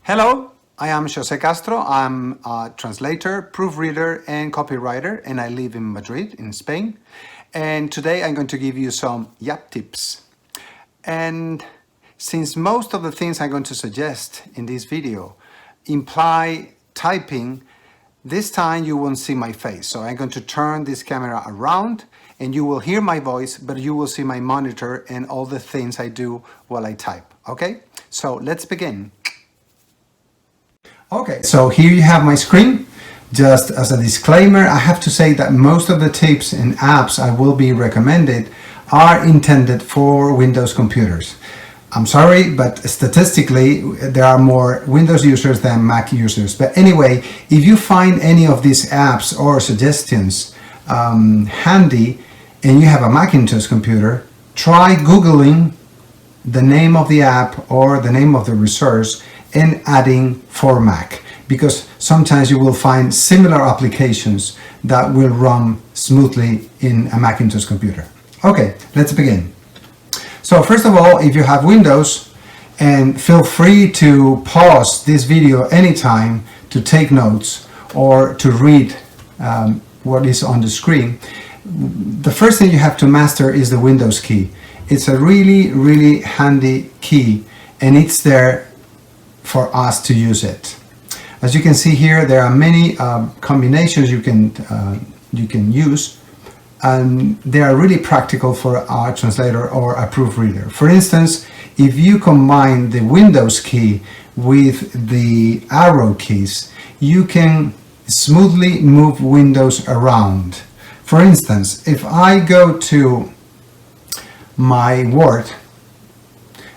Hello, I am José Castro. I'm a translator, proofreader, and copywriter, and I live in Madrid, in Spain. And today I'm going to give you some YAP tips. And since most of the things I'm going to suggest in this video imply typing, this time you won't see my face. So I'm going to turn this camera around and you will hear my voice, but you will see my monitor and all the things I do while I type. Okay, so let's begin. Okay, so here you have my screen. Just as a disclaimer, I have to say that most of the tips and apps I will be recommended are intended for Windows computers. I'm sorry, but statistically there are more Windows users than Mac users. But anyway, if you find any of these apps or suggestions handy and you have a Macintosh computer, try Googling the name of the app or the name of the resource and adding for Mac, because sometimes you will find similar applications that will run smoothly in a Macintosh computer. Okay, let's begin. So first of all, if you have Windows, and feel free to pause this video anytime to take notes or to read what is on the screen, the first thing you have to master is the Windows key. It's a really handy key, and it's there for us to use it. As you can see here, there are many combinations you can use, and they are really practical for a translator or a proofreader. For instance, if you combine the Windows key with the arrow keys, you can smoothly move windows around. For instance, if I go to my Word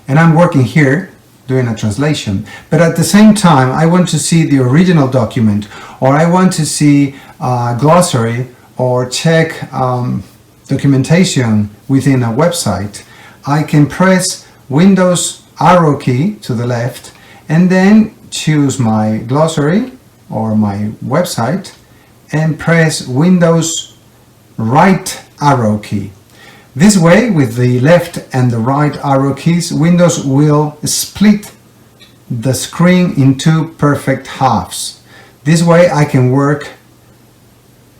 and I'm working here doing a translation, but at the same time I want to see the original document, or I want to see a glossary or check documentation within a website, I can press Windows arrow key to the left and then choose my glossary or my website and press Windows right arrow key. This way, with the left and the right arrow keys, Windows will split the screen in two perfect halves. This way I can work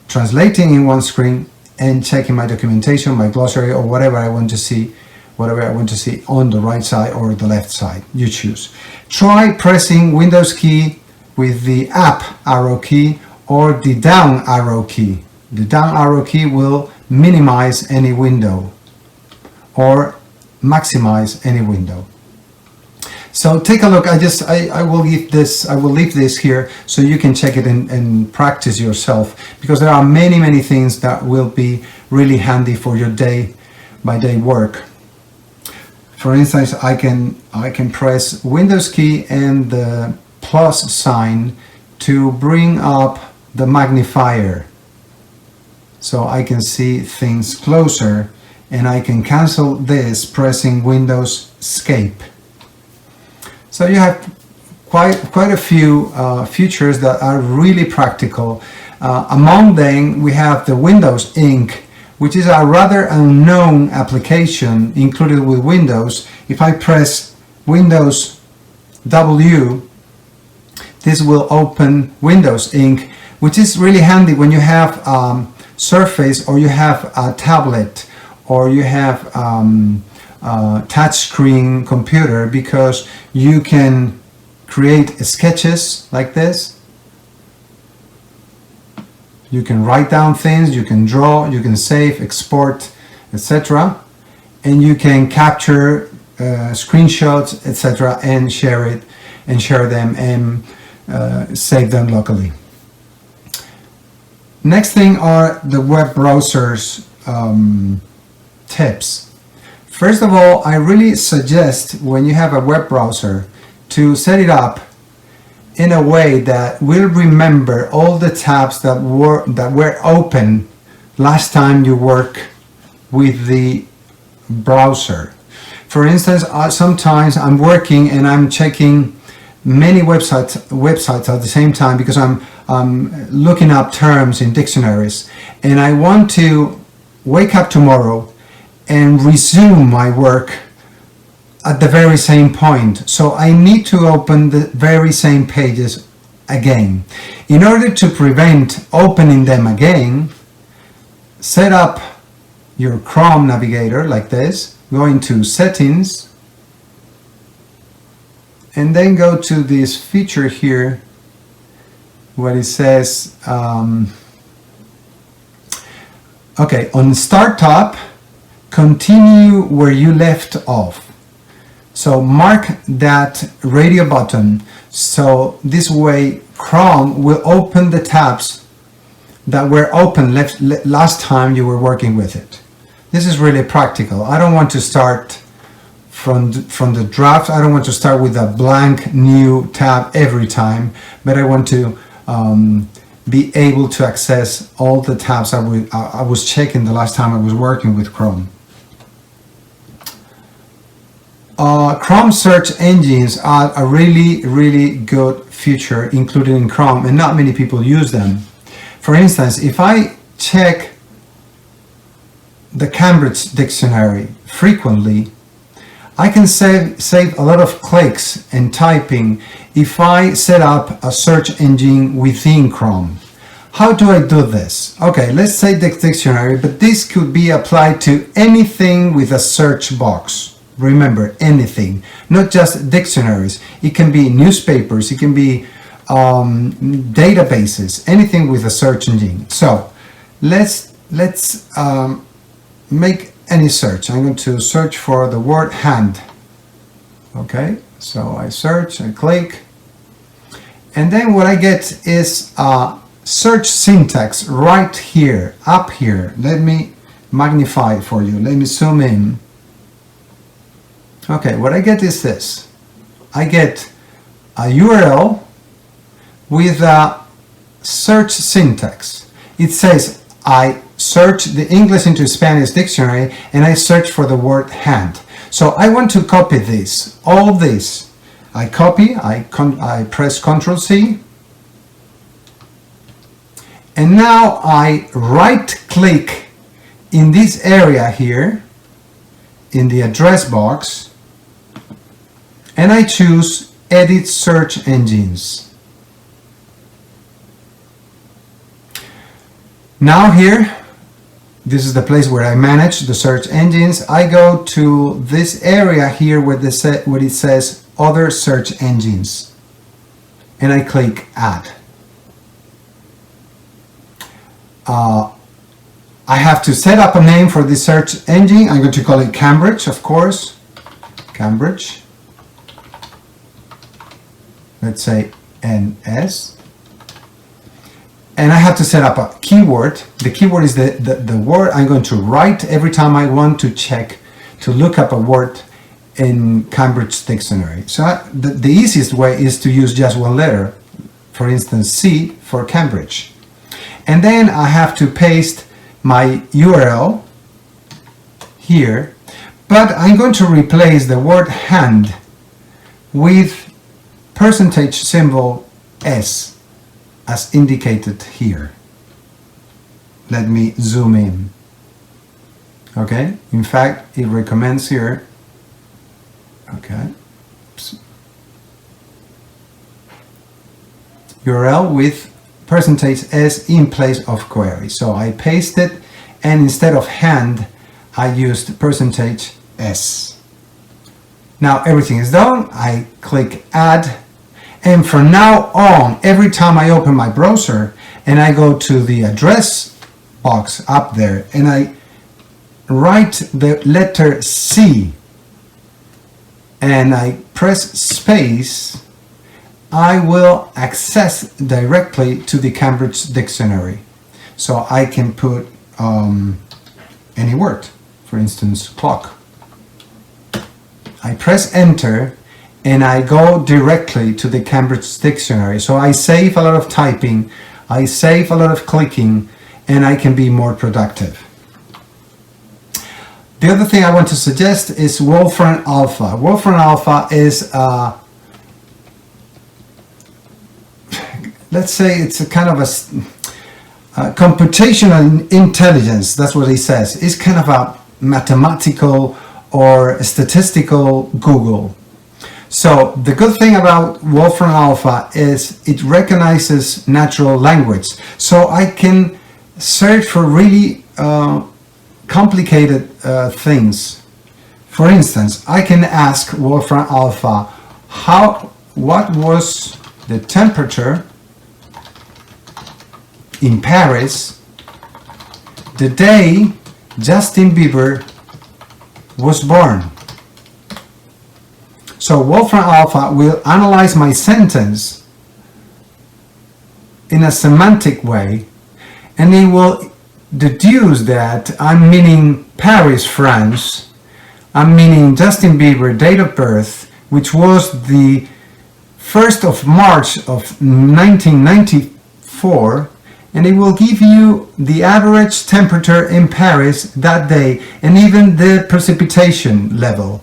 translating in one screen and checking my documentation, my glossary, or whatever I want to see on the right side or the left side. You choose. Try pressing Windows key with the up arrow key or the down arrow key. The down arrow key will minimize any window or maximize any window. So take a look. I will leave this here so you can check it and practice yourself, because there are many things that will be really handy for your day by day work. For instance, I can press Windows key and the plus sign to bring up the magnifier, so I can see things closer, and I can cancel this pressing Windows Escape. So you have quite a few features that are really practical. Among them, we have the Windows Ink, which is a rather unknown application included with Windows. If I press Windows W, this will open Windows Ink, which is really handy when you have Surface, or you have a tablet, or you have a touchscreen computer, because you can create sketches like this. You can write down things, you can draw, you can save, export, etc. And you can capture screenshots, etc. and share them and save them locally. Next thing are the web browsers tips. First of all, I really suggest, when you have a web browser, to set it up in a way that will remember all the tabs that were open last time you work with the browser. For instance, sometimes I'm working and I'm checking many websites at the same time, because I'm looking up terms in dictionaries, and I want to wake up tomorrow and resume my work at the very same point. So I need to open the very same pages again. In order to prevent opening them again, set up your Chrome navigator like this, go into settings, and then go to this feature here where it says okay, on startup, continue where you left off. So mark that radio button, so this way Chrome will open the tabs that were open last time you were working with it. This is really practical. I don't want to start from the draft. I don't want to start with a blank new tab every time, but I want to be able to access all the tabs I was checking the last time I was working with Chrome. Chrome search engines are a really good feature included in Chrome, and not many people use them. For instance, if I check the Cambridge dictionary frequently, I can save a lot of clicks and typing if I set up a search engine within Chrome. How do I do this? Okay, let's say the dictionary, but this could be applied to anything with a search box. Remember, anything, not just dictionaries. It can be newspapers, it can be databases, anything with a search engine. So let's make any search. I'm going to search for the word hand. Okay, so I search, I click, and then what I get is search syntax right here, up here. Let me magnify it for you. Let me zoom in. Okay, what I get is this. I get a URL with a search syntax. It says I search the English into Spanish dictionary and I search for the word hand. So I want to copy this, all this. I copy, I press Ctrl C, and now I right click in this area here in the address box, and I choose Edit Search Engines. Now here, this is the place where I manage the search engines. I go to this area here where it says Other Search Engines, and I click Add. I have to set up a name for this search engine. I'm going to call it Cambridge, of course. Cambridge. Let's say NS. And I have to set up a keyword. The keyword is the word I'm going to write every time I want to look up a word in Cambridge dictionary. So the easiest way is to use just one letter. For instance, C for Cambridge. And then I have to paste my URL here, but I'm going to replace the word hand with %S as indicated here. Let me zoom in. Okay, in fact it recommends here, okay, URL with %S in place of query. So I paste it, and instead of hand I used %S. Now everything is done. I click Add, and from now on, every time I open my browser and I go to the address box up there and I write the letter C and I press space, I will access directly to the Cambridge dictionary. So I can put any word, for instance, clock. I press enter and I go directly to the Cambridge dictionary. So I save a lot of typing, I save a lot of clicking, and I can be more productive. The other thing I want to suggest is Wolfram Alpha. Wolfram Alpha is let's say it's a kind of a computational intelligence. That's what he says. It's kind of a mathematical or statistical Google. So the good thing about Wolfram Alpha is it recognizes natural language. So I can search for really complicated things. For instance, I can ask Wolfram Alpha, what was the temperature in Paris the day Justin Bieber was born? So Wolfram Alpha will analyze my sentence in a semantic way, and it will deduce that I'm meaning Paris, France. I'm meaning Justin Bieber date of birth, which was the 1st of March of 1994, and it will give you the average temperature in Paris that day and even the precipitation level.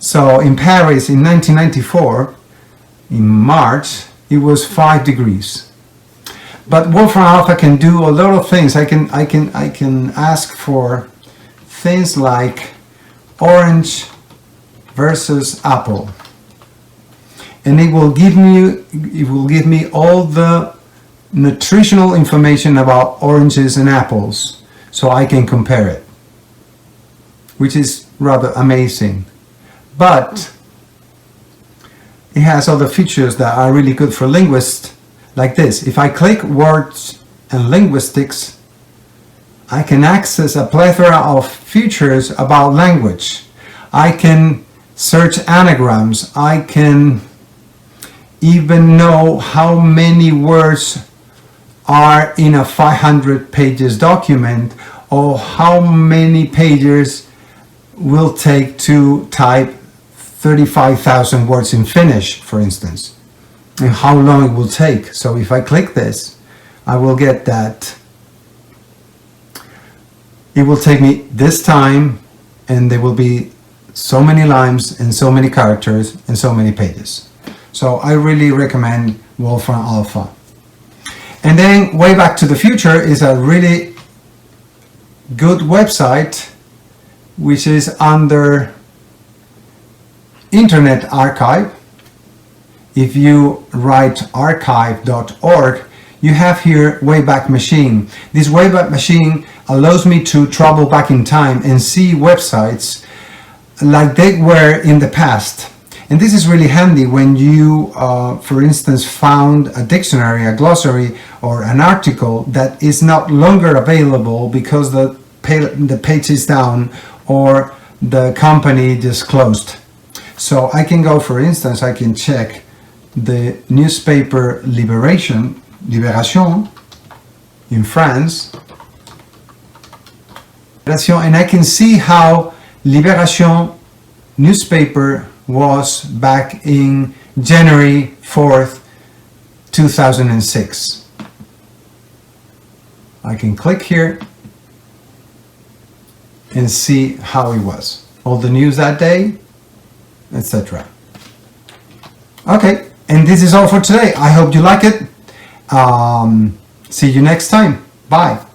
So in Paris in 1994, in March, it was 5 degrees. But Wolfram Alpha can do a lot of things. I can ask for things like orange versus apple, and it will give me all the nutritional information about oranges and apples, so I can compare it, which is rather amazing. But it has other features that are really good for linguists, like this. If I click words and linguistics, I can access a plethora of features about language. I can search anagrams. I can even know how many words are in a 500 pages document, or how many pages will take to type 35,000 words in Finnish, for instance, and how long it will take. So if I click this, I will get that it will take me this time, and there will be so many lines and so many characters and so many pages. So I really recommend Wolfram Alpha. And then Wayback to the Future is a really good website, which is under Internet Archive. If you write archive.org, you have here Wayback Machine. This Wayback Machine allows me to travel back in time and see websites like they were in the past. And this is really handy when you, for instance, found a dictionary, a glossary, or an article that is not longer available because the page is down or the company just closed. So I can go, for instance, I can check the newspaper Libération in France, and I can see how Libération newspaper was back in January 4th, 2006. I can click here and see how it was. All the news that day, etc. Okay, and this is all for today. I hope you like it. See you next time. Bye.